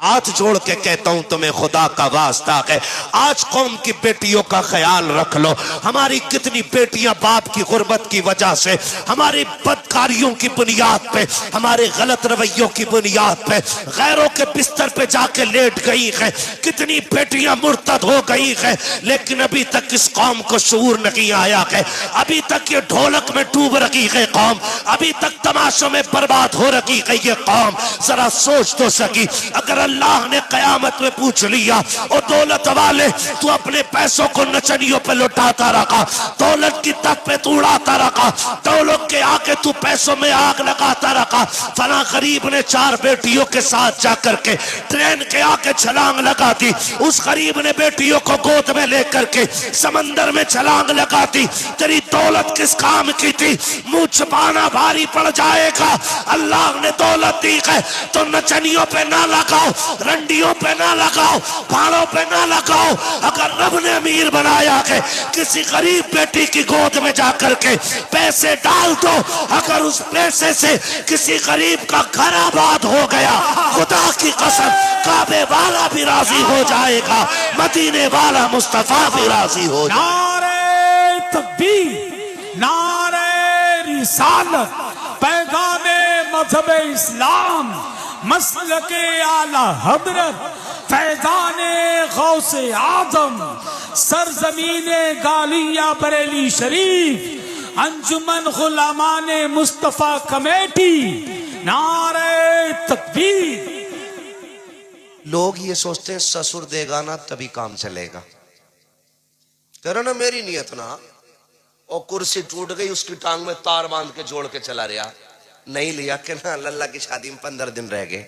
हाथ जोड़ के कहता हूं तुम्हें खुदा का वास्ता है, आज कौम की बेटियों का ख्याल रख लो। हमारी कितनी बेटियां बाप की गुर्बत की वजह से, हमारी बदकारियों की बुनियाद पे, हमारे गलत रवैयों की बुनियाद पे गैरों के बिस्तर पे जाके लेट गई है। कितनी बेटियां मुर्तद हो गई है, लेकिन अभी तक इस कौम को शऊर नहीं आया है। अभी तक ये ढोलक में डूब रही है कौम, अभी तक तमाशों में बर्बाद हो रही है ये कौम। जरा सोच तो सकी, अगर अल्लाह ने कयामत में पूछ लिया, ओ दौलत वाले तू अपने पैसों को नचनियों पे लुटाता रखा, दौलत की तक पे तू उड़ाता रखा, दौलत के आके तू पैसों में आग लगाता रखा। फला गरीब ने 4 बेटियों के साथ जाकर के ट्रेन के आके छलांग लगा दी, उस गरीब ने बेटियों को गोद में लेकर के समंदर में छलांग लगा दी। तेरी दौलत किस काम की थी? मुंह छुपाना भारी पड़ जाएगा। अल्लाह ने दौलत दी है तो नचनियों पे ना लगाओ, रंडियों पे ना लगाओ, भाड़ों पे ना लगाओ। अगर रब ने अमीर बनाया है, किसी गरीब बेटी की गोद में जाकर के पैसे डाल दो, अगर उस पैसे से किसी गरीब का घर आबाद हो गया, खुदा की कसम काबे वाला भी राजी हो जाएगा, मदीने वाला मुस्तफा भी राजी हो जाएगा। नारे तकबीर, नारे रिसालत, पैगामे मजहब इस्लाम, मसलके आला हजरत, फैजाने गौसे आजम, सरजमीने गालिया बरेली शरीफ, अंजुमन गुलामाने मुस्तफा कमेटी। नारे तकबीर। लोग ये सोचते हैं ससुर देगा ना तभी काम चलेगा। करो ना मेरी नियत ना, और कुर्सी टूट गई, उसकी टांग में तार बांध के जोड़ के चला रहा, नहीं लिया कि ना लल्ला की शादी में 15 दिन रह गए।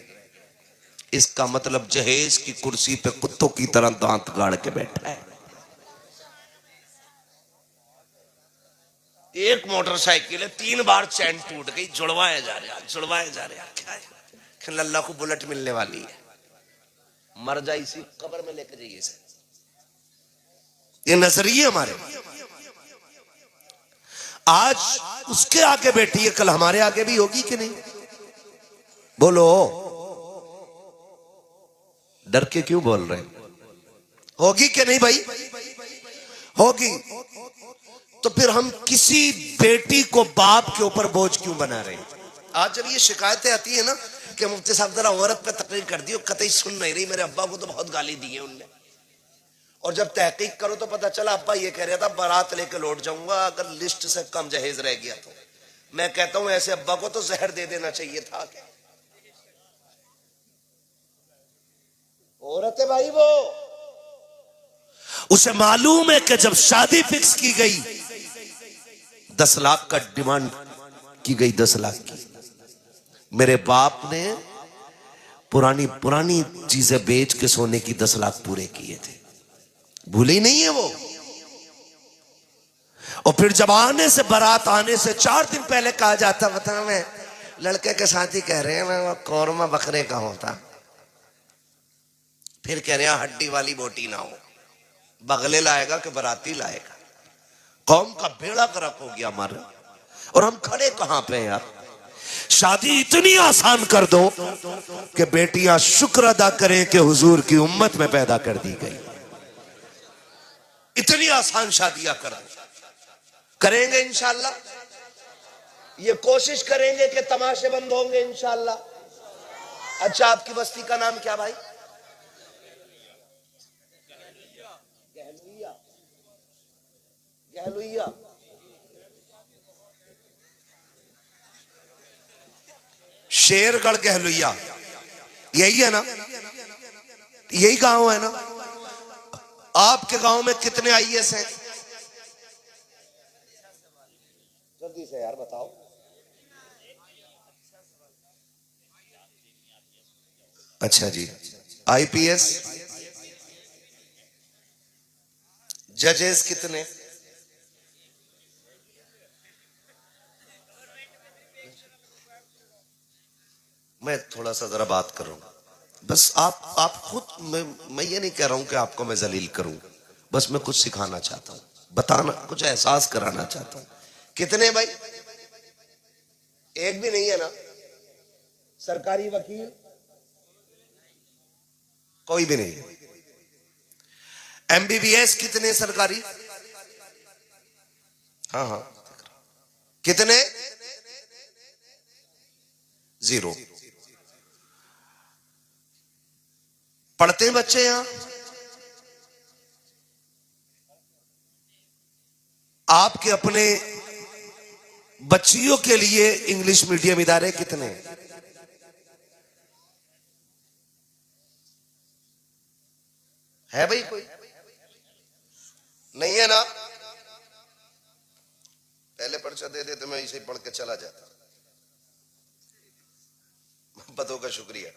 इसका मतलब जहेज की कुर्सी पे कुत्तों की तरह दांत गाड़ के बैठा है। एक मोटरसाइकिल है, 3 बार चैन टूट गई, जुड़वाया जा रहा, जुड़वाया जा रहा। क्या है? लल्ला को बुलेट मिलने वाली है, मर जाए इसी कब्र में लेके जाइए इसे। ये नजरिए हमारे। आज उसके आगे बैठी है, कल हमारे आगे भी होगी कि नहीं? बोलो, डर के क्यों बोल रहे? होगी कि नहीं भाई? होगी। तो फिर हम किसी बेटी को बाप के ऊपर बोझ क्यों बना रहे हैं? आज जब ये शिकायतें आती है ना कि मुफ्ती साहब जरा औरत पे तकरीर कर दी, कतई सुन नहीं रही, मेरे अब्बा को तो बहुत गाली दी है उनने, और जब तहकीक करो तो पता चला अब्बा ये कह रहा था बारात लेके लौट जाऊंगा अगर लिस्ट से कम जहेज रह गया तो। मैं कहता हूं ऐसे अब्बा को तो जहर दे देना चाहिए था। औरत है भाई, वो उसे मालूम है कि जब शादी फिक्स की गई 10 लाख का डिमांड की गई, 10 लाख की। मेरे बाप ने पुरानी पुरानी चीजें बेच के सोने की 10 लाख पूरे किए थे, भूले ही नहीं है वो। और फिर जब आने से बारात आने से 4 दिन पहले कहा जाता, बता मैं लड़के के साथ ही कह रहे हैं मैं कौरमा बकरे का होता, फिर कह रहे हैं हड्डी वाली बोटी ना हो, बगले लाएगा कि बराती लाएगा। कौम का बेड़ा गर्क हो गया हमारा, और हम खड़े कहां पे यार? शादी इतनी आसान कर दो कि बेटियां शुक्र अदा करें कि हुजूर की उम्मत में पैदा कर दी गई। इतनी आसान शादियां कर दो। करेंगे इंशाल्लाह, ये कोशिश करेंगे कि तमाशे बंद होंगे इंशाल्लाह। अच्छा, आपकी बस्ती का नाम क्या भाई? गहलुइया। शेरगढ़ गहलुइया, यही है ना? यही गांव है ना? आपके गांव में कितने आईएएस हैं? जल्दी से यार बताओ। अच्छा जी, आईपीएस, जजेस कितने? मैं थोड़ा सा जरा बात करूं, बस आप खुद, मैं ये नहीं कह रहा हूं कि आपको मैं जलील करूं, बस मैं कुछ सिखाना चाहता हूं, बताना, कुछ एहसास कराना चाहता हूं। कितने भाई? एक भी नहीं है ना? सरकारी वकील कोई भी नहीं। MBBS कितने सरकारी? हाँ हाँ, कितने? 0। पढ़ते हैं बच्चे यहां? आपके अपने बच्चियों के लिए इंग्लिश मीडियम इदारे कितने? है भाई कोई? नहीं है ना? पहले पर्चा दे देते, मैं इसे पढ़ के चला जाता। मोहब्बतों का शुक्रिया।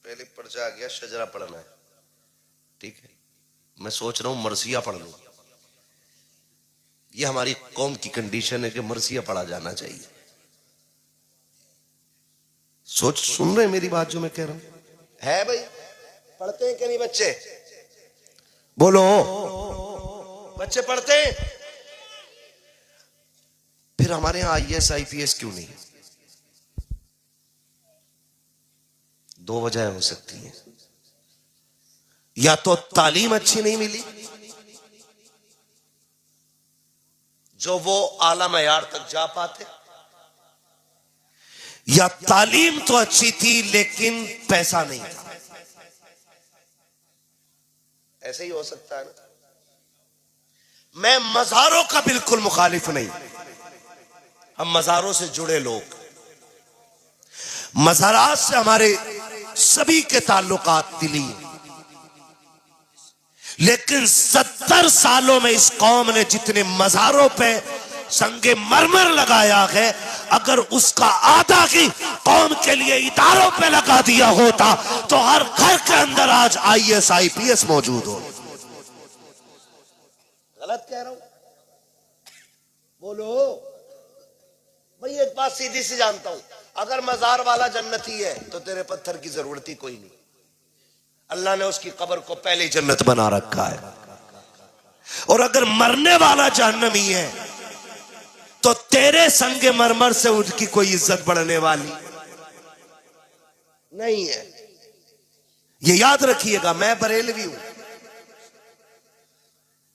पहले पर्चा आ गया, शजरा पढ़ना है, ठीक है। मैं सोच रहा हूं मरसिया पढ़ लूं। यह हमारी कौम की कंडीशन है कि मरसिया पढ़ा जाना चाहिए। सुन रहे मेरी बात जो मैं कह रहा हूं? है भाई? पढ़ते हैं कि नहीं बच्चे? बोलो, बच्चे पढ़ते हैं? फिर हमारे यहां IAS IPS क्यों नहीं? 2 वजह हो सकती है। या तो तालीम अच्छी नहीं मिली, जो वो आला मयार तक जा पाते, या तालीम तो अच्छी थी लेकिन पैसा नहीं था। ऐसे ही हो सकता है ना। मैं मज़ारों का बिल्कुल मुखालिफ नहीं, हम मज़ारों से जुड़े लोग, मज़ारात से हमारे सभी के ताल्लुकात दिली, लेकिन 70 सालों में इस कौम ने जितने मज़ारों पे संगे मरमर लगाया है, अगर उसका आधा की कौम के लिए इदारों पे लगा दिया होता तो हर घर के अंदर आज IAS IPS मौजूद हो। गलत कह रहा हूं? बोलो भाई। एक बात सीधी सी जानता हूं, अगर मजार वाला जन्नती है तो तेरे पत्थर की जरूरत ही कोई नहीं। अल्लाह ने उसकी कब्र को पहले ही जन्नत बना रखा है। और अगर मरने वाला जहन्नमी है तो तेरे संगे मरमर से उनकी कोई इज्जत बढ़ने वाली नहीं है। ये याद रखिएगा। मैं बरेलवी हूं,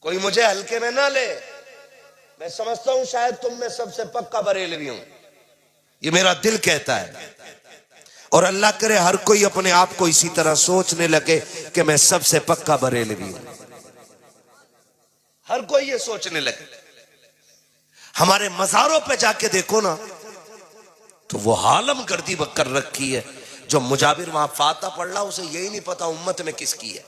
कोई मुझे हल्के में ना ले। मैं समझता हूं शायद तुम में सबसे पक्का बरेलवी हूं, ये मेरा दिल कहता है। और अल्लाह करे हर कोई अपने आप को इसी तरह सोचने लगे कि मैं सबसे पक्का बरेलवी हूं। हर कोई ये सोचने लगे। हमारे मज़ारों पे जाके देखो ना, तो वो हालम गर्दी कर रखी है। जो मुजाबिर वहां फाता पढ़ रहा, उसे यही नहीं पता उम्मत में किसकी है।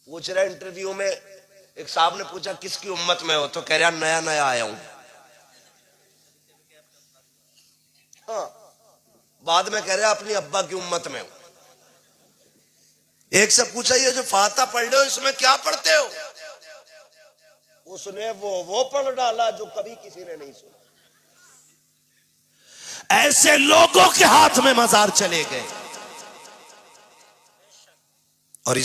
पूछ रहा इंटरव्यू में, एक साहब ने पूछा किसकी उम्मत में हो, तो कह रहा नया नया आया हूं। हाँ, बाद में कह रहा अपनी अब्बा की उम्मत में हूं। एक से पूछा ये जो फाता पढ़ रहे हो इसमें क्या पढ़ते हो? उसने वो पढ़ डाला जो कभी किसी ने नहीं सुना। ऐसे लोगों के हाथ में मजार चले गए। और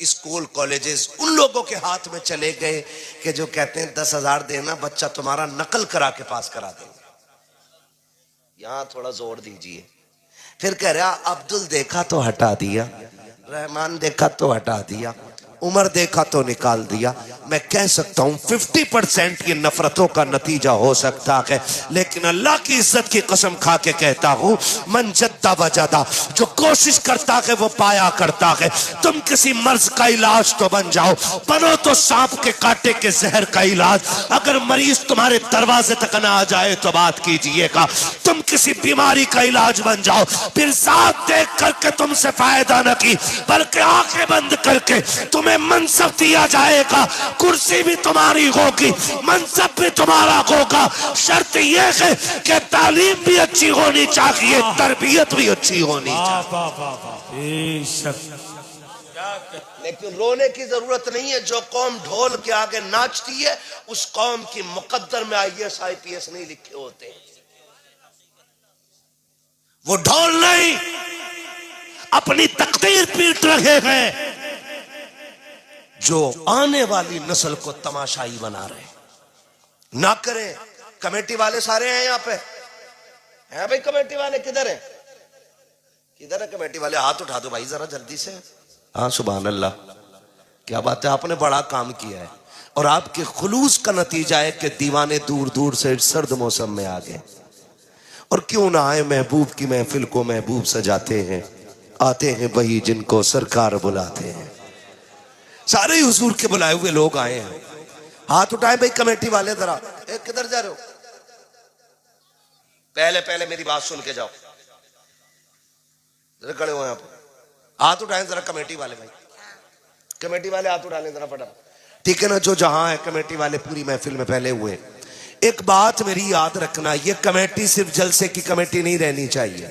स्कूल कॉलेजेस उन लोगों के हाथ में चले गए कि जो कहते हैं 10,000 देना, बच्चा तुम्हारा नकल करा के पास करा देंगे। यहां थोड़ा जोर दीजिए। फिर कह रहा अब्दुल देखा तो हटा दिया, रहमान देखा तो हटा दिया, उमर देखा तो निकाल दिया। मैं कह सकता हूं 50% ये नफरतों का नतीजा हो सकता है, लेकिन अल्लाह की इज्जत की कसम खा के कहता हूं, मन जद्दा वजदा, जो कोशिश करता है वो पाया करता है। तुम किसी मर्ज का इलाज तो बन जाओ, बनो तो सांप के कांटे के जहर का इलाज। अगर मरीज तुम्हारे दरवाजे तक ना आ जाए तो बात कीजिएगा। तुम किसी बीमारी का इलाज बन जाओ, फिर साथ देख करके तुमसे फायदा न की, बल्कि आंखें बंद करके तुम्हें मनसब दिया जाएगा। कुर्सी भी तुम्हारी होगी, मनसब भी तुम्हारा होगा। शर्त यह है कि तालीम भी अच्छी होनी चाहिए, तरबियत भी अच्छी होनी चाहिए। लेकिन रोने की जरूरत नहीं है। जो कौम ढोल के आगे नाचती है, उस कौम की मुकद्दर में IAS IPS नहीं लिखे होते। वो ढोल नहीं, अपनी तकदीर पीट रहे हैं, जो आने वाली नस्ल को तमाशाई बना रहे। ना करें। कमेटी वाले सारे हैं यहां पे? हैं भाई? कमेटी वाले किधर हैं? किधर है कमेटी वाले? हाथ उठा दो भाई जरा जल्दी से। हाँ सुभान अल्लाह, क्या बात है, आपने बड़ा काम किया है और आपके खुलूस का नतीजा है कि दीवाने दूर दूर से सर्द मौसम में आ गए। और क्यों ना आए, महबूब की महफिल को महबूब सजाते हैं, आते हैं वही जिनको सरकार बुलाते हैं। सारे हुजूर के बुलाए हुए लोग आए हैं। हाथ उठाए भाई कमेटी वाले जरा। किधर जा रहे हो? पहले मेरी बात सुन के जाओ, जरा खड़े हो यहाँ पर। हाथ उठाए जरा कमेटी वाले भाई, कमेटी वाले हाथ उठा लें जरा फटाफट, ठीक है ना? जो जहां है कमेटी वाले पूरी महफिल में फैले हुए। एक बात मेरी याद रखना, ये कमेटी सिर्फ जलसे की कमेटी नहीं रहनी चाहिए।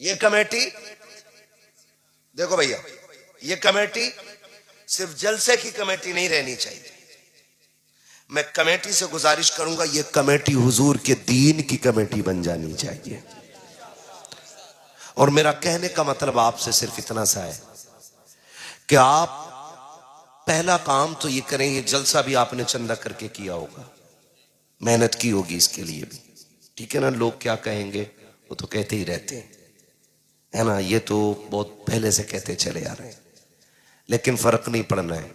ये कमेटी देखो भैया, ये कमेटी सिर्फ जलसे की कमेटी नहीं रहनी चाहिए। मैं कमेटी से गुजारिश करूंगा, ये कमेटी हुजूर के दीन की कमेटी बन जानी चाहिए। और मेरा कहने का मतलब आपसे सिर्फ इतना सा है कि आप पहला काम तो ये करें, ये जलसा भी आपने चंदा करके किया होगा, मेहनत की होगी इसके लिए भी, ठीक है ना? लोग क्या कहेंगे वो तो कहते ही रहते हैं, है ना? ये तो बहुत पहले से कहते चले आ रहे हैं, लेकिन फर्क नहीं पड़ना है।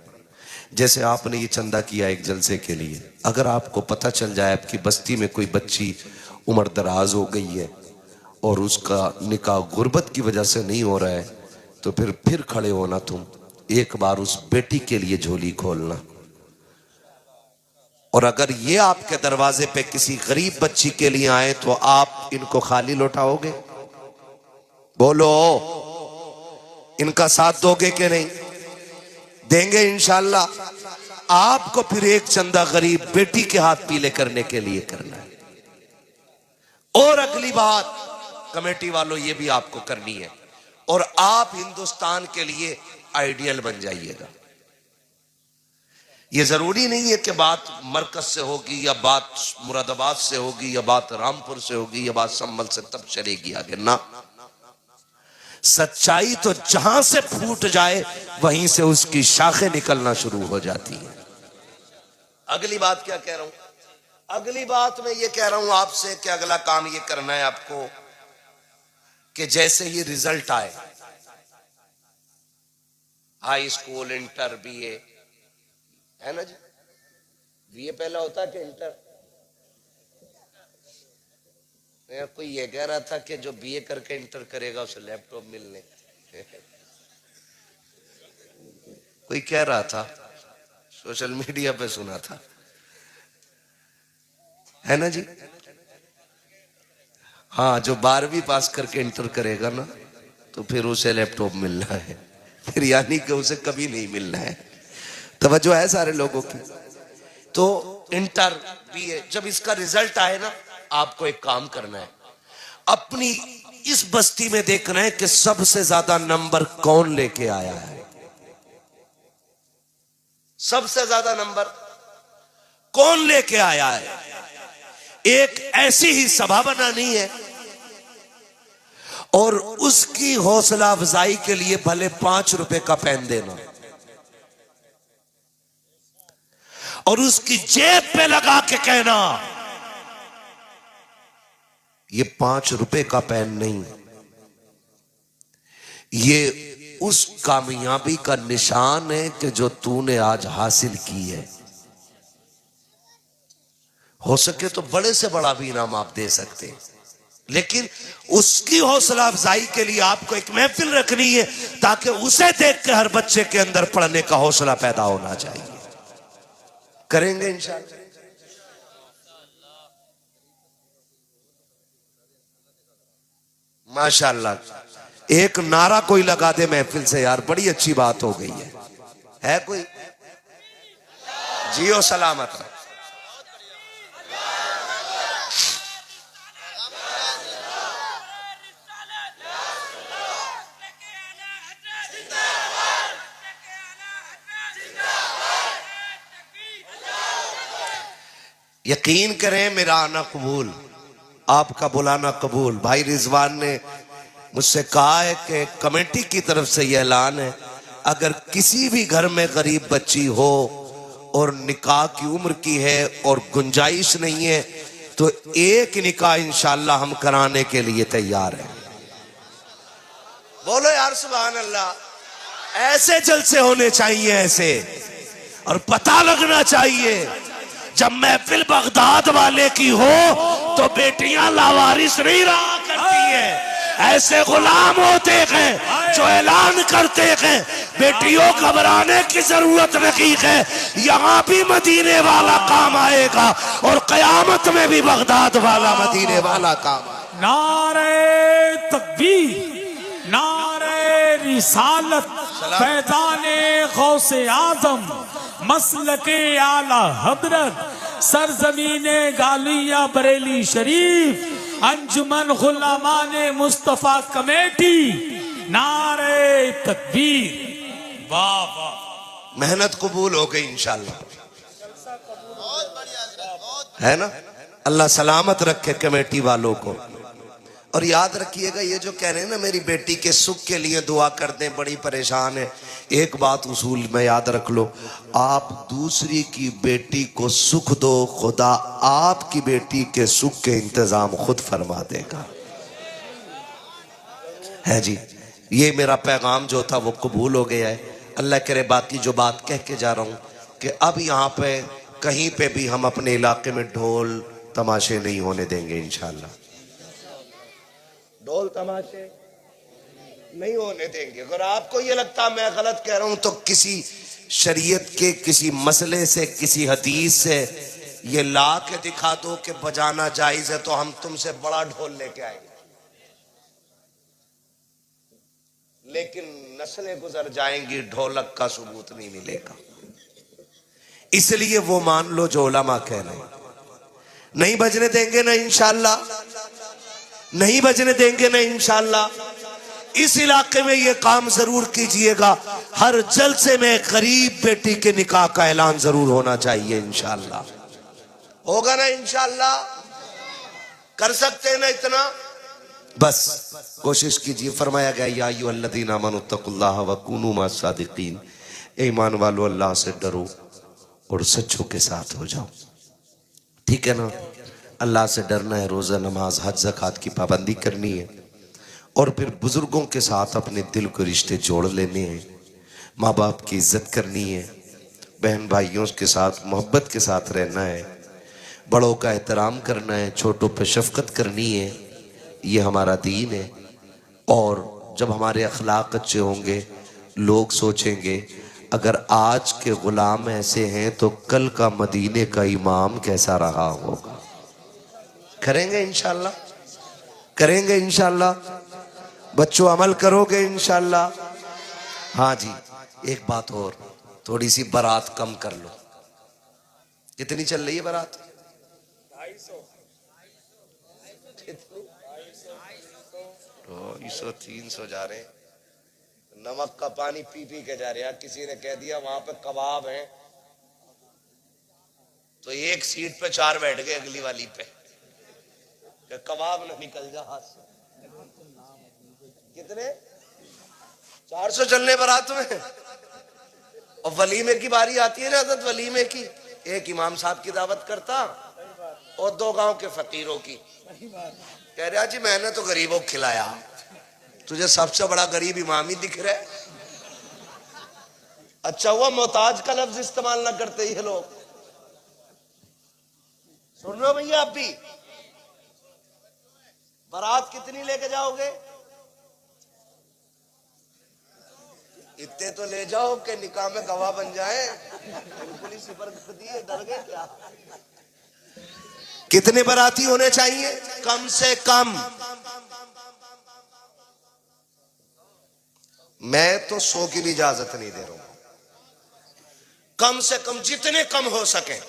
जैसे आपने ये चंदा किया एक जलसे के लिए, अगर आपको पता चल जाए आपकी बस्ती में कोई बच्ची उम्र दराज हो गई है और उसका निकाह गुर्बत की वजह से नहीं हो रहा है, तो फिर खड़े होना, तुम एक बार उस बेटी के लिए झोली खोलना। और अगर ये आपके दरवाजे पे किसी गरीब बच्ची के लिए आए तो आप इनको खाली लौटाओगे? बोलो, इनका साथ दोगे कि नहीं? देंगे इंशाल्लाह। आपको फिर एक चंदा गरीब बेटी के हाथ पीले करने के लिए करना है। और अगली बात कमेटी वालों, ये भी आपको करनी है, और आप हिंदुस्तान के लिए आइडियल बन जाइएगा। ये जरूरी नहीं है कि बात मरकज से होगी या बात मुरादाबाद से होगी या बात रामपुर से होगी या बात संभल से तब चलेगी आगे ना। सच्चाई तो जहां से फूट जाए वहीं से उसकी शाखें निकलना शुरू हो जाती है। अगली बात क्या कह रहा हूं? अगली बात मैं ये कह रहा हूं आपसे कि अगला काम ये करना है आपको कि जैसे ही रिजल्ट आए, हाई स्कूल, इंटर, बीए, है ना जी? बीए पहला होता है कि इंटर? कोई ये कह रहा था कि जो बीए करके इंटर करेगा उसे लैपटॉप मिलने कोई कह रहा था, सोशल मीडिया पे सुना था, है ना जी? हाँ, जो 12वीं पास करके इंटर करेगा ना तो फिर उसे लैपटॉप मिलना है, फिर यानी कि उसे कभी नहीं मिलना है। तवज्जो है सारे लोगों की? तो इंटर, बीए, जब इसका रिजल्ट आए ना, आपको एक काम करना है, अपनी इस बस्ती में देखना है कि सबसे ज्यादा नंबर कौन लेके आया है। सबसे ज्यादा नंबर कौन लेके आया है। एक ऐसी ही सभा बनानी है और उसकी हौसला अफजाई के लिए भले 5 रुपए का पेन देना और उसकी जेब पे लगा के कहना, ये 5 रुपए का पेन नहीं, ये उस कामयाबी का निशान है कि जो तूने आज हासिल की है। हो सके तो बड़े से बड़ा भी इनाम आप दे सकते हैं, लेकिन उसकी हौसला अफजाई के लिए आपको एक महफिल रखनी है ताकि उसे देख के हर बच्चे के अंदर पढ़ने का हौसला पैदा होना चाहिए। करेंगे इंशाअल्लाह। माशाअल्लाह। एक नारा कोई लगा दे महफिल से यार, बड़ी अच्छी बात हो गई है कोई? जियो सलामत। यकीन करें मेरा आना कबूल, आपका बुलाना कबूल। भाई रिजवान ने मुझसे कहा है कि कमेटी की तरफ से यह ऐलान है, अगर किसी भी घर में गरीब बच्ची हो और निकाह की उम्र की है और गुंजाइश नहीं है तो एक निकाह इंशाअल्लाह हम कराने के लिए तैयार हैं। बोलो यार सुभान अल्लाह। ऐसे जलसे होने चाहिए ऐसे, और पता लगना चाहिए जब महफिल बगदाद वाले की हो तो बेटियां लावारिस नहीं रहा करती हैं। ऐसे गुलाम होते हैं जो ऐलान करते हैं बेटियों घबराने की जरूरत नहीं है, यहाँ भी मदीने वाला काम आएगा और कयामत में भी बगदाद वाला मदीने वाला काम आएगा। नारे तकबीर, नारे रिसालत, फैज़ाने गौसे आज़म, मसलके आला हजरत, सरजमीने गालिया बरेली शरीफ, अंजुमन गुलामाने मुस्तफा कमेटी, नारे तकबीर। वाह वाह, मेहनत कबूल हो गई इंशाल्लाह, है ना। अल्लाह सलामत रखे कमेटी वालों को। और याद रखिएगा, ये जो कह रहे हैं ना मेरी बेटी के सुख के लिए दुआ कर दें, बड़ी परेशान है, एक बात उसूल में याद रख लो, आप दूसरी की बेटी को सुख दो, खुदा आपकी बेटी के सुख के इंतजाम खुद फरमा देगा। है जी, ये मेरा पैगाम जो था वो कबूल हो गया है। अल्लाह करे बाकी जो बात कह के जा रहा हूँ कि अब यहाँ पे कहीं पे भी हम अपने इलाके में ढोल तमाशे नहीं होने देंगे इंशाल्लाह। ढोल तमाशे नहीं होने देंगे। अगर आपको ये लगता मैं गलत कह रहा हूं तो किसी शरीयत के किसी मसले से, किसी हदीस से ये ला के दिखा दो कि बजाना जायज है, तो हम तुमसे बड़ा ढोल लेके आएंगे। लेकिन नस्लें गुजर जाएंगी, ढोलक का सबूत नहीं मिलेगा। इसलिए वो मान लो जो उलमा कह रहे हैं, नहीं बजने देंगे ना इंशाल्लाह, नहीं बजने देंगे ना इंशाल्लाह। इस इलाके में ये काम जरूर कीजिएगा, हर जलसे में गरीब बेटी के निकाह का ऐलान जरूर होना चाहिए इंशाल्लाह। होगा ना इंशाल्लाह? कर सकते हैं ना इतना? बस कोशिश कीजिए। फरमाया गया या अय्युहल्लज़ीना आमनुत्तकुल्लाह व कूनू मअस सादिकीन, ईमान वालों अल्लाह से डरो और सच्चों के साथ हो जाओ। ठीक है ना? अल्लाह से डरना है, रोज़ा नमाज हज ज़कात की पाबंदी करनी है, और फिर बुजुर्गों के साथ अपने दिल को रिश्ते जोड़ लेने हैं, माँ बाप की इज्जत करनी है, बहन भाइयों के साथ मोहब्बत के साथ रहना है, बड़ों का एहतराम करना है, छोटों पर शफकत करनी है। ये हमारा दीन है। और जब हमारे अखलाक अच्छे होंगे, लोग सोचेंगे अगर आज के गुलाम ऐसे हैं तो कल का मदीने का इमाम कैसा रहा होगा। करेंगे इंशाल्लाह, करेंगे इंशाल्लाह। बच्चों अमल करोगे इंशाल्लाह। हाँ जी, एक बात और, थोड़ी सी बारात कम कर लो। कितनी चल रही है बारात? 250 300 जा रहे हैं। नमक का पानी पी पी के जा रहे हैं। किसी ने कह दिया वहां पे कबाब है, तो एक सीट पे 4 बैठ गए अगली वाली पे, कबाब ना निकल जा हाथ से। कितने? 400 चलने बारात में। और वलीमे की बारी आती है ना, हज़रत वलीमे की, एक इमाम साहब की दावत करता और 2 गांव के फकीरों की। कह रहा जी मैंने तो गरीबों को खिलाया, तुझे सबसे बड़ा गरीब इमाम ही दिख रहा है। अच्छा हुआ मोहताज का लफ्ज इस्तेमाल ना करते ये लोग। सुन रहे हो भैया? आप भी बारात कितनी लेके जाओगे? इतने तो ले जाओ कि निकाह में गवाह बन जाए। बिल्कुल ही सिफर कर दिए, डर गए क्या? कितने बाराती होने चाहिए? कम से कम, मैं तो 100 की भी इजाजत नहीं दे रहा हूं, कम से कम जितने कम हो सके।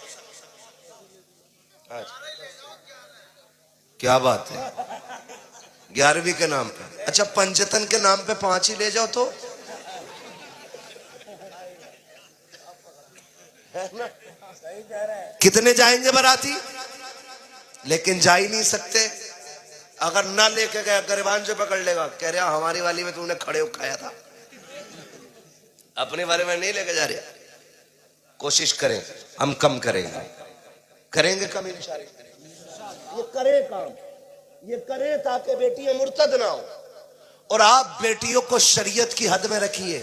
क्या बात है? 11वीं के नाम पे? अच्छा, पंचतन के नाम पे 5 ही ले जाओ तो कितने जाएंगे बाराती? लेकिन जा ही नहीं सकते। अगर ना लेके गया गरिबान से पकड़ लेगा, कह रहा हमारी वाली में तुमने खड़े खाया था, अपने बारे में नहीं लेके जा रहे। कोशिश करें हम कम करेंगे, करेंगे कम इंशाअल्लाह। ये करे काम, ये करे ताकि बेटियां मुर्तद ना हो। और आप बेटियों को शरीयत की हद में रखिए।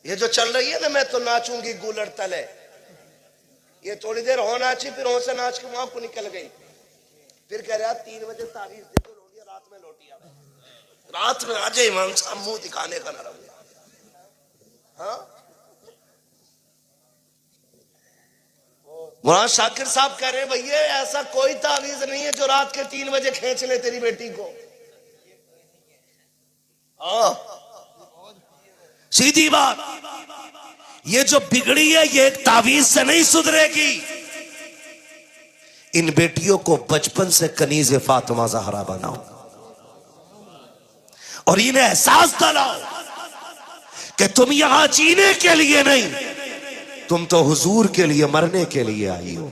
ये जो चल रही है ना, मैं तो नाचूंगी गुलर तले, ये थोड़ी देर हो नाची, फिर हो से नाच के वहां को निकल गई, फिर कह रहा 3 बजे तारीफ देखो रोटियां रात में लौटी आवे, रात में आ जाए इमाम साहब मुंह दिखाने का ना रहो। हाँ, मौलाना शाकिर साहब कह रहे भैया ऐसा कोई तावीज नहीं है जो रात के 3 बजे खींच ले तेरी बेटी को। हाँ, सीधी बात, ये जो बिगड़ी है ये एक तावीज से नहीं सुधरेगी। इन बेटियों को बचपन से कनीज फातिमा ज़हरा बनाओ और इन्हें एहसास दिलाओ कि तुम यहां जीने के लिए नहीं, तुम तो हुजूर के लिए मरने के लिए आई हो।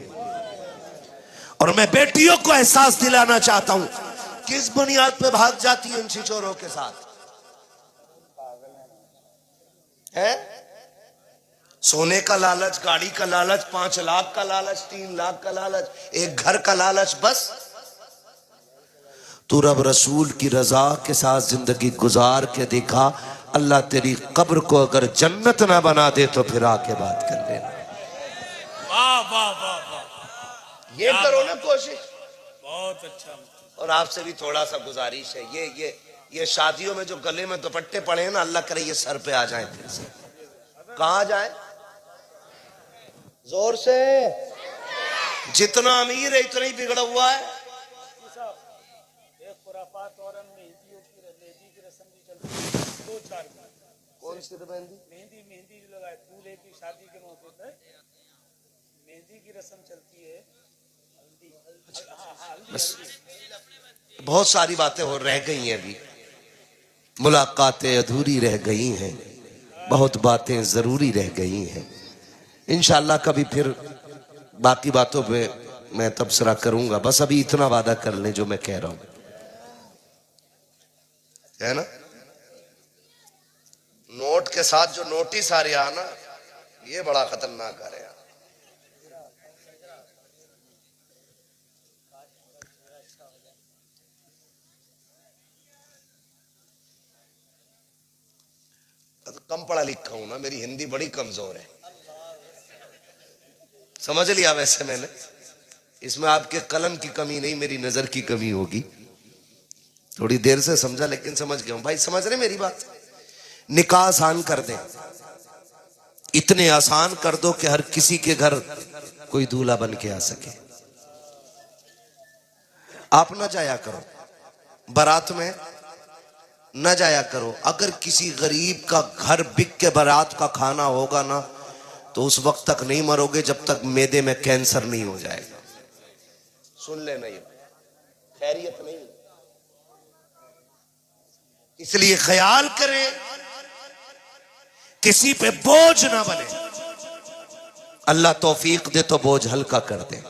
और मैं बेटियों को एहसास दिलाना चाहता हूं, किस बुनियाद पे भाग जाती है इन छिछोरों के साथ है? सोने का लालच, गाड़ी का लालच, 5 लाख का लालच, 3 लाख का लालच, एक घर का लालच, बस। तू रब रसूल की रजा के साथ जिंदगी गुजार के देखा, अल्लाह तेरी कब्र को अगर जन्नत ना बना दे तो फिर आके बात कर लेना। वाह वाह वाह वाह, ये करो ना कोशिश, बहुत अच्छा। और आपसे भी थोड़ा सा गुजारिश है, ये शादियों में जो गले में दुपट्टे पड़े हैं ना, अल्लाह करे ये सर पे आ जाए फिर से। कहां जाए? जोर से। जितना अमीर है इतना ही बिगड़ा हुआ है। कौन सी मेहंदी? मेहंदी जो लगाए दूल्हे की शादी के मौके पर मेहंदी की रस्म चलती है। बस बहुत सारी बातें हो रह गई हैं, अभी मुलाकातें अधूरी रह गई हैं, बहुत बातें जरूरी रह गई हैं। इंशाअल्लाह कभी फिर बाकी बातों पे मैं तबसरा करूंगा। बस अभी इतना वादा कर लें जो मैं कह रहा हूं, है ना? नोट के साथ जो नोटिस आ रहा है ना, ये बड़ा खतरनाक आ रहा है। कम पढ़ा लिखा हूं ना, मेरी हिंदी बड़ी कमजोर है, समझ लिया। वैसे मैंने इसमें आपके कलम की कमी नहीं, मेरी नजर की कमी होगी। थोड़ी देर से समझा लेकिन समझ गया हूं। भाई समझ रहे मेरी बात? निकाह आसान कर दें, इतने आसान कर दो कि हर किसी के घर कोई दूल्हा बन के आ सके। आप न जाया करो बारात में, न जाया करो। अगर किसी गरीब का घर बिक के बारात का खाना होगा ना, तो उस वक्त तक नहीं मरोगे जब तक मैदे में कैंसर नहीं हो जाएगा। सुन ले, नहीं खैरियत नहीं। इसलिए ख्याल करें किसी पे बोझ ना बने। अल्लाह तौफीक दे तो बोझ हल्का कर दे।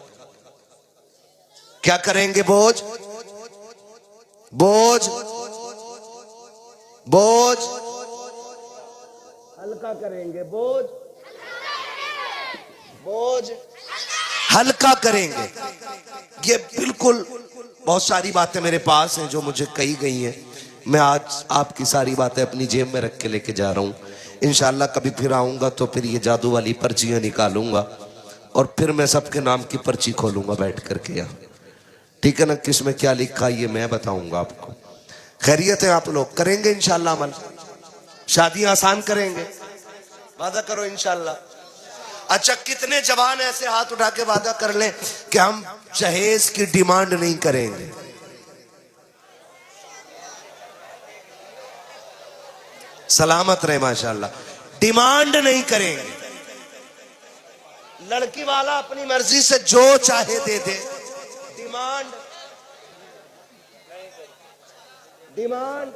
क्या करेंगे? बोझ बोझ बोझ हल्का करेंगे। बोझ बोझ हल्का करेंगे। ये बिल्कुल, बहुत सारी बातें मेरे पास हैं जो मुझे कही गई हैं। मैं आज आपकी सारी बातें अपनी जेब में रख के लेके जा रहा हूं। इंशाअल्लाह कभी फिर आऊंगा तो फिर ये जादू वाली पर्चियां निकालूंगा और फिर मैं सबके नाम की पर्ची खोलूंगा बैठ करके यहाँ। ठीक है ना? किसमें क्या लिखा ये मैं बताऊंगा आपको। खैरियत है? आप लोग करेंगे इंशाअल्लाह अमल? शादियां आसान करेंगे? वादा करो इंशाअल्लाह। अच्छा, कितने जवान ऐसे हाथ उठा के वादा कर लें कि हम जहेज की डिमांड नहीं करेंगे? सलामत रहे माशाअल्लाह। डिमांड नहीं करेंगे। लड़की वाला अपनी मर्जी से जो चाहे दे दे, डिमांड डिमांड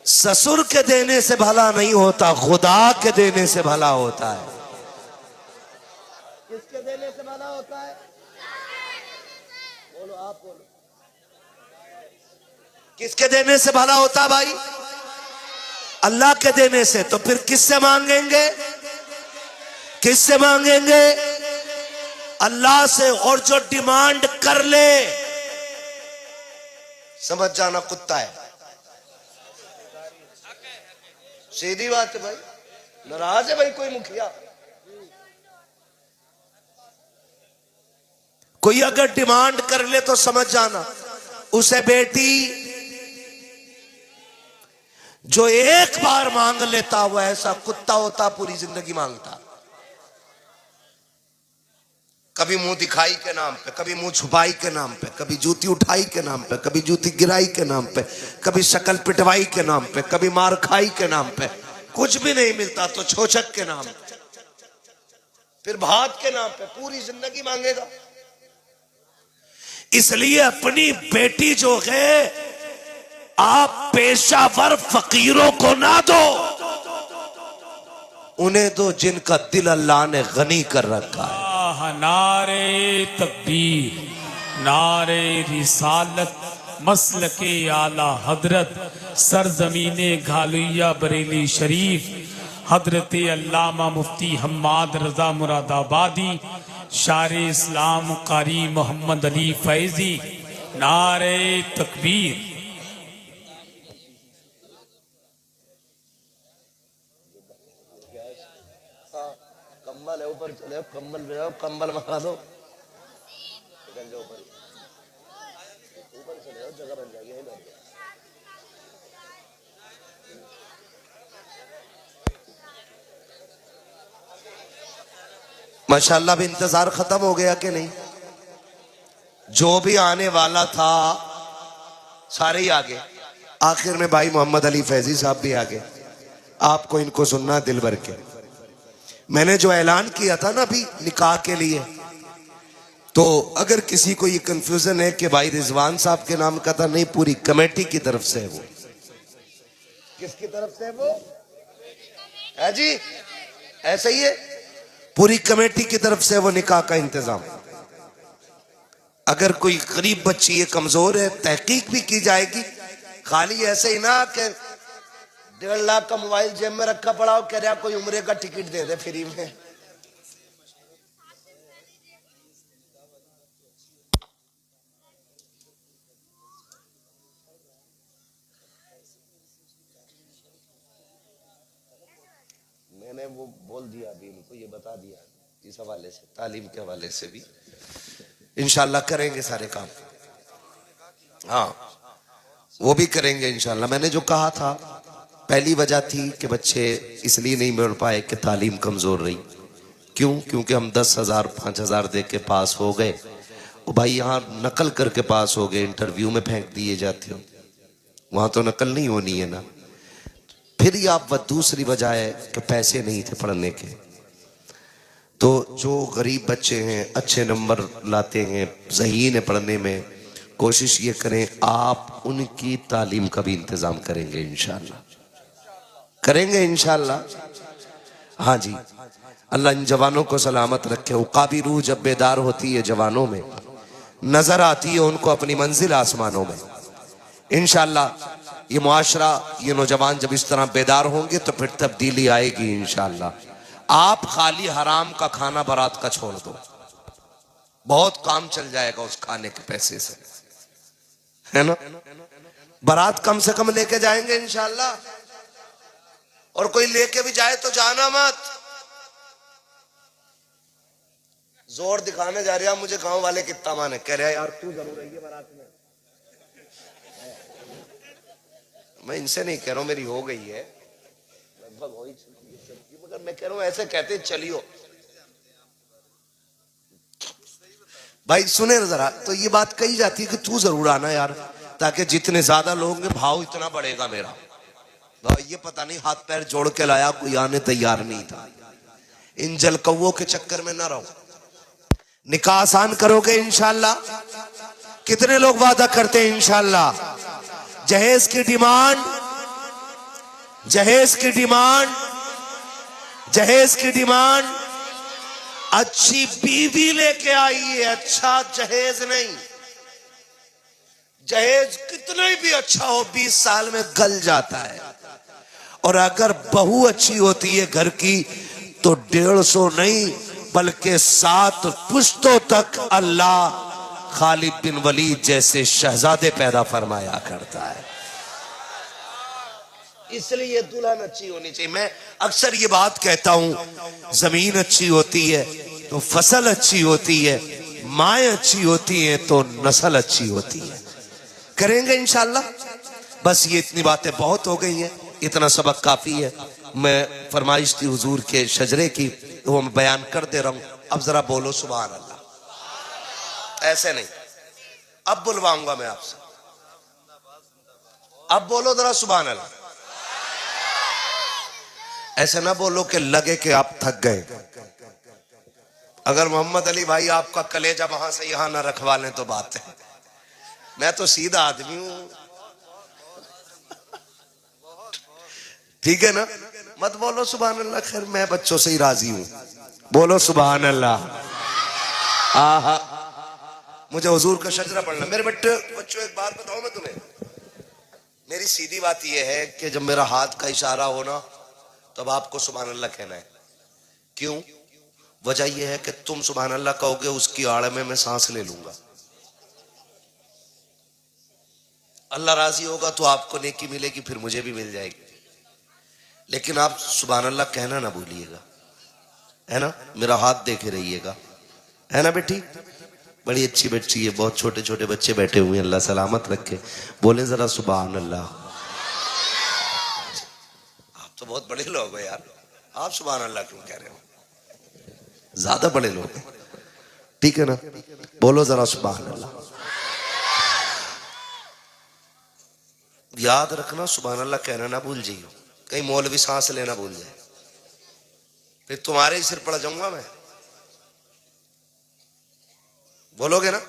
ससुर के देने से भला नहीं होता, खुदा के देने से भला होता है। किसके देने से भला होता है? बोलो, आप बोलो। किसके देने से भला होता भाई? अल्लाह के देने से। तो फिर किससे मांगेंगे? किससे मांगेंगे? अल्लाह से और जो डिमांड कर ले, समझ जाना कुत्ता है। सीधी बात है भाई, नाराज है भाई कोई मुखिया, कोई अगर डिमांड कर ले तो समझ जाना उसे बेटी जो एक बार मांग लेता वो ऐसा कुत्ता होता पूरी जिंदगी मांगता। कभी मुंह दिखाई के नाम पे, कभी मुंह छुपाई के नाम पे, कभी जूती उठाई के नाम पे, कभी जूती गिराई के नाम पे, कभी शक्ल पिटवाई के नाम पे, कभी मार खाई के नाम पे, कुछ भी नहीं मिलता तो छोचक के नाम पे, फिर भात के नाम पे पूरी जिंदगी मांगेगा। इसलिए अपनी बेटी जो है आप पेशावर फकीरों को ना दो, उन्हें दो जिनका दिल अल्लाह ने गनी कर रखा है। नारे तकबीर, नारे रिसालत, मसलके आला हजरत, सरजमीने घालुया बरेली शरीफ, हजरत अल्लामा मुफ्ती हम्माद रजा मुरादाबादी, शार इस्लाम कारी मोहम्मद अली फैजी। नारे तकबीर। कंबल है ऊपर चले, कंबल ले जाओ, कंबल मंगा दो, ऊपर चले जाओ, जगह बन जाएगी, यहीं बैठ जाओ। माशाल्लाह भी इंतजार खत्म हो गया कि नहीं? जो भी आने वाला था सारे ही आ गए। आखिर में भाई मोहम्मद अली फैजी साहब भी आ गए। आपको इनको सुनना दिल भर के। मैंने जो ऐलान किया था ना अभी निकाह के लिए, तो अगर किसी को ये कंफ्यूजन है कि भाई रिजवान साहब के नाम का था, नहीं, पूरी कमेटी की तरफ से है वो। किसकी तरफ से है वो? है जी, ऐसा ही है, पूरी कमेटी की तरफ से वो निकाह का इंतजाम। अगर कोई गरीब बच्ची है, कमजोर है, तहकीक भी की जाएगी। खाली ऐसे ही ना कि 1.5 लाख का मोबाइल जेब में रखा पड़ा हो, कह रहा कोई उम्रे का टिकट दे दे फ्री में। मैंने वो बोल दिया अभी इनको, ये बता दिया इस हवाले से, तालीम के हवाले से भी इंशाल्लाह करेंगे सारे काम। हाँ, वो भी करेंगे इंशाल्लाह। मैंने जो कहा था, पहली वजह थी कि बच्चे इसलिए नहीं मिल पाए कि तालीम कमजोर रही। क्यों? क्योंकि हम 10,000 5,000 दे के पास हो गए। वो भाई यहाँ नकल करके पास हो गए, इंटरव्यू में फेंक दिए जाते हो, वहां तो नकल नहीं होनी है ना। फिर ये आप दूसरी वजह है कि पैसे नहीं थे पढ़ने के। तो जो गरीब बच्चे हैं, अच्छे नंबर लाते हैं, ज़हीन है पढ़ने में, कोशिश ये करें आप उनकी तालीम का भी इंतजाम करेंगे इंशाल्लाह, करेंगे इंशाल्लाह। हाँ जी, अल्लाह इन जवानों को सलामत रखे। उकाबी रूह जब बेदार होती है जवानों में, नजर आती है उनको अपनी मंजिल आसमानों में। इंशाल्लाह ये मुआशरा, ये नौजवान जब इस तरह बेदार होंगे तो फिर तब्दीली आएगी इंशाल्लाह। आप खाली हराम का खाना बारात का छोड़ दो, बहुत काम चल जाएगा उस खाने के पैसे से, है ना। बारात कम से कम लेके जाएंगे इंशाल्लाह, और कोई लेके भी जाए तो जाना मत। जोर दिखाने जा रहा, मुझे गांव वाले कितना माने, कह रहा यार तू जरूर रही है बारात में। मैं इनसे नहीं कह रहा हूं, मेरी हो गई है लगभग, हो ही चुकी है, मगर मैं कह रहा हूं ऐसे कहते चलियो। भाई सुने जरा, तो ये बात कही जाती है कि तू जरूर आना यार, ताकि जितने ज्यादा लोग होंगे भाव इतना बढ़ेगा मेरा। भाई ये पता नहीं हाथ पैर जोड़ के लाया, कोई आने तैयार नहीं था। इन जलकौओं के चक्कर में ना रहो। निकाह आसान करोगे इंशाल्लाह? कितने लोग वादा करते हैं इंशाल्लाह? जहेज की डिमांड, जहेज की डिमांड, जहेज की डिमांड, अच्छी बीवी लेके आइए। अच्छा जहेज नहीं, जहेज कितना भी अच्छा हो 20 साल में गल जाता है। और अगर बहू अच्छी होती है घर की तो 150 नहीं बल्कि 7 पुश्तों तक अल्लाह खालिद बिन वलीद जैसे शहजादे पैदा फरमाया करता है। इसलिए दुल्हन अच्छी होनी चाहिए। मैं अक्सर ये बात कहता हूं, जमीन अच्छी होती है तो फसल अच्छी होती है, माएँ अच्छी होती हैं तो नस्ल अच्छी होती है। करेंगे इंशाल्लाह। बस ये इतनी बातें बहुत हो गई हैं, इतना सबक काफी है। मैं फरमाइश थी हुजूर के शजरे की, तो मैं बयान कर दे रहा हूं। अब जरा बोलो सुभान अल्लाह। ऐसे नहीं, अब बुलवाऊंगा मैं आपसे, अब बोलो जरा सुभान अल्लाह। ऐसे ना बोलो कि लगे कि आप थक गए। अगर मोहम्मद अली भाई आपका कलेजा वहां से यहां ना रखवा लें तो बात है। मैं तो सीधा आदमी हूं, ठीक है ना। मत बोलो सुभान अल्लाह। खैर मैं बच्चों से ही राजी हूं, बोलो सुभान अल्लाह। आहा, मुझे हुजूर का शजरा पढ़ना। मेरे बच्चों एक बात बताऊं मैं तुम्हें, मेरी सीधी बात यह है कि जब मेरा हाथ का इशारा हो ना, तब आपको सुभान अल्लाह कहना है। क्यों? वजह यह है कि तुम सुभान अल्लाह कहोगे, उसकी आड़ में मैं सांस ले लूंगा। अल्लाह राजी होगा तो आपको नेकी मिलेगी, फिर मुझे भी मिल जाएगी। लेकिन आप सुभान अल्लाह कहना ना भूलिएगा, है ना। मेरा हाथ देखे रहिएगा, है ना बेटी। बड़ी अच्छी बच्ची है, बहुत छोटे छोटे बच्चे बैठे हुए हैं, अल्लाह सलामत रखे। बोले जरा सुभान अल्लाह। आप तो बहुत बड़े लोग हो यार, आप सुभान अल्लाह क्यों कह रहे हो? ज्यादा बड़े लोग हैं, ठीक है ना। बोलो जरा सुभान अल्लाह। याद रखना, सुभान अल्लाह कहना ना भूल जाइयो, कहीं मौलवी सांस लेना भूल जाए, फिर तुम्हारे ही सिर पड़ जाऊंगा मैं। बोलोगे ना?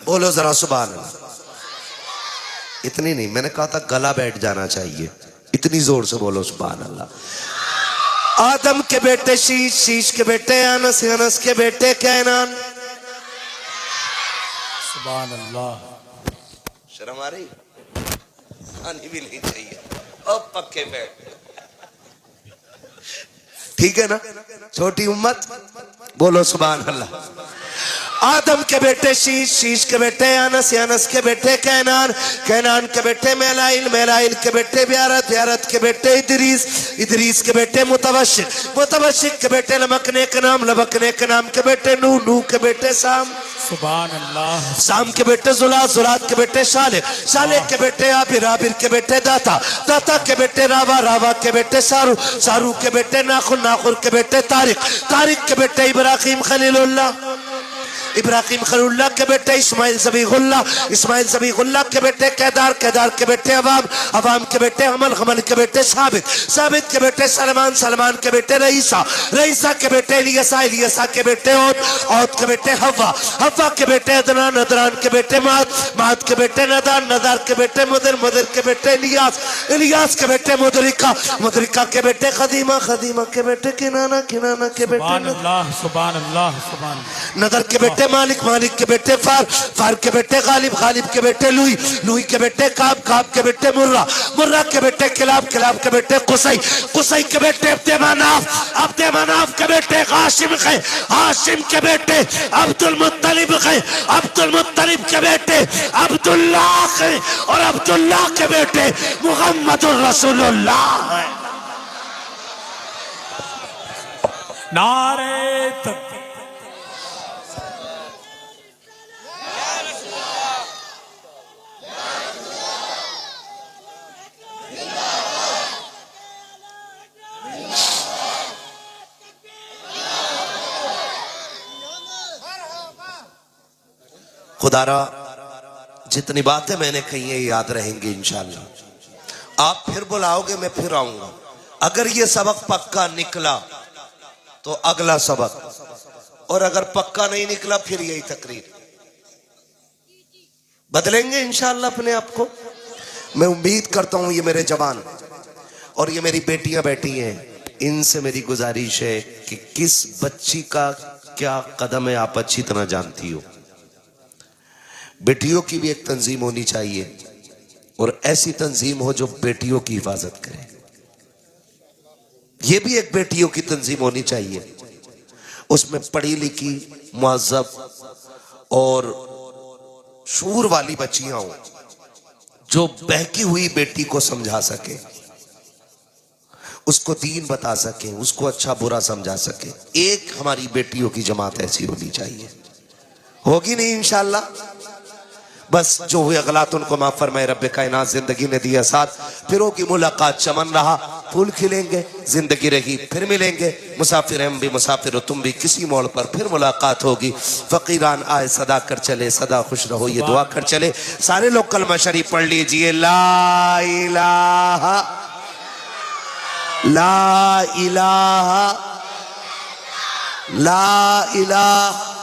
बोलो जरा सुभान अल्लाह। इतनी नहीं, मैंने कहा था गला बैठ जाना चाहिए, इतनी जोर से बोलो सुभान अल्लाह। आदम के बेटे शीश, शीश के बेटे अनस, अनस के बेटे कैनान। सुभान अल्लाह। शर्म आ रही? आनी भी नहीं चाहिए। और पक्के बैठ, ठीक है ना। छोटी उम्मत, बोलो सुभान अल्लाह। आदम के बेटे शीश, शीश के बेटे अनस, अनस के बेटे कैनान, कैनान के बेटे मेलाइल, मेलाइल के बेटे ब्यारत, ब्यारत के बेटे इदरीस, इदरीस के बेटे मुतवशिक, मुतवशिक के बेटे लबकने के नाम, लबकने के नाम के बेटे नूह, नूह के बेटे साम, सुभान अल्लाह। साम के बेटे जुलात, जुलात के बेटे शालिक, शालिक के बेटे आबिर, आबिर के बेटे दाता, दाता के बेटे रावा, रावा के बेटे सारू, सारू के बेटे नाखुर, नाखुर के बेटे तारिक, तारिक के बेटे इब्राहिम खलीलुल्लाह, इब्राहिम खलीलुल्लाह के बेटे इस्माइल ज़बीहुल्लाह, इस्माइल ज़बीहुल्लाह के बेटे केदार, केदार के बेटे अवाम, अवाम के बेटे हमल, हमल के बेटे साबित, साबित के बेटे सलमान, सलमान के बेटे रईसा, रईसा के बेटे इलियसा, इलियसा के बेटे औद, औद के बेटे हवा, हवा के बेटे अदनान, अदनान के बेटे माद, माद के बेटे नदार, नदार के बेटे मुदर, मुदर के बेटे इलियास, इलियास के बेटे मुदरिका, मुदरिका के बेटे खदीमा, खदीमा के बेटे किनाना, किनाना के बेटे सुभान अल्लाह, सुभान अल्लाह, सुभान। नदर के बेटे मालिक, मालिक के बेटे फार, फार के बेटे गालिब, गालिब के बेटे लुई, लुई के बेटे काब, काब के बेटे मुर्रा, मुर्रा के बेटे किलाब, किलाब के बेटे कुसई, कुसई के बेटे अब्दे मनाफ, अब्दे मनाफ के बेटे हाशिम खे, हाशिम के बेटे अब्दुल मुत्तलिब खे, अब्दुल मुत्तलिब के बेटे अब्दुल्लाह खे, और अब्दुल्लाह के बेटे मुहम्मदुर रसूलुल्लाह। नारे तकबीर। खुदारा जितनी बातें मैंने कही है याद रहेंगी इंशाअल्लाह। आप फिर बुलाओगे, मैं फिर आऊंगा। अगर ये सबक पक्का निकला तो अगला सबक, और अगर पक्का नहीं निकला फिर यही तकरीर। बदलेंगे इंशाअल्लाह अपने आप को। मैं उम्मीद करता हूं ये मेरे जवान और ये मेरी बेटियां बैठी हैं, इनसे मेरी गुजारिश है कि किस बच्ची का क्या कदम है आप अच्छी तरह जानती हो। बेटियों की भी एक तंजीम होनी चाहिए, और ऐसी तंजीम हो जो बेटियों की हिफाजत करे। ये भी एक बेटियों की तंजीम होनी चाहिए। उसमें पढ़ी लिखी मुअज़्ज़ब और शूर वाली बच्चियां हों जो बहकी हुई बेटी को समझा सके, उसको दीन बता सके, उसको अच्छा बुरा समझा सके। एक हमारी बेटियों की जमात ऐसी होनी चाहिए। होगी नहीं इंशाअल्लाह। बस जो हुए गलत उनको माफ फरमाए रब्बे कायनात। जिंदगी ने दिया साथ, फिर होगी मुलाकात, चमन रहा, फूल खिलेंगे, जिंदगी रही, फिर मिलेंगे। मुसाफिर हम भी मुसाफिर हो तुम भी, किसी मोड़ पर फिर मुलाकात होगी। फकीरान आए सदा कर चले, सदा खुश रहो ये दुआ कर चले। सारे लोग कलमा शरीफ पढ़ लीजिए। ला इलाहा ला इलाहा ला इलाहा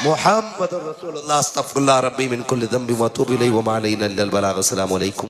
मुहम्मद रसूलुल्लाह। अस्तगफिरुल्लाह रब्बी मिन कुल्लि ज़ंबि व अतूबु इलैहि व मा अलैना इल्लल बलाग। अस्सलामु अलैकुम।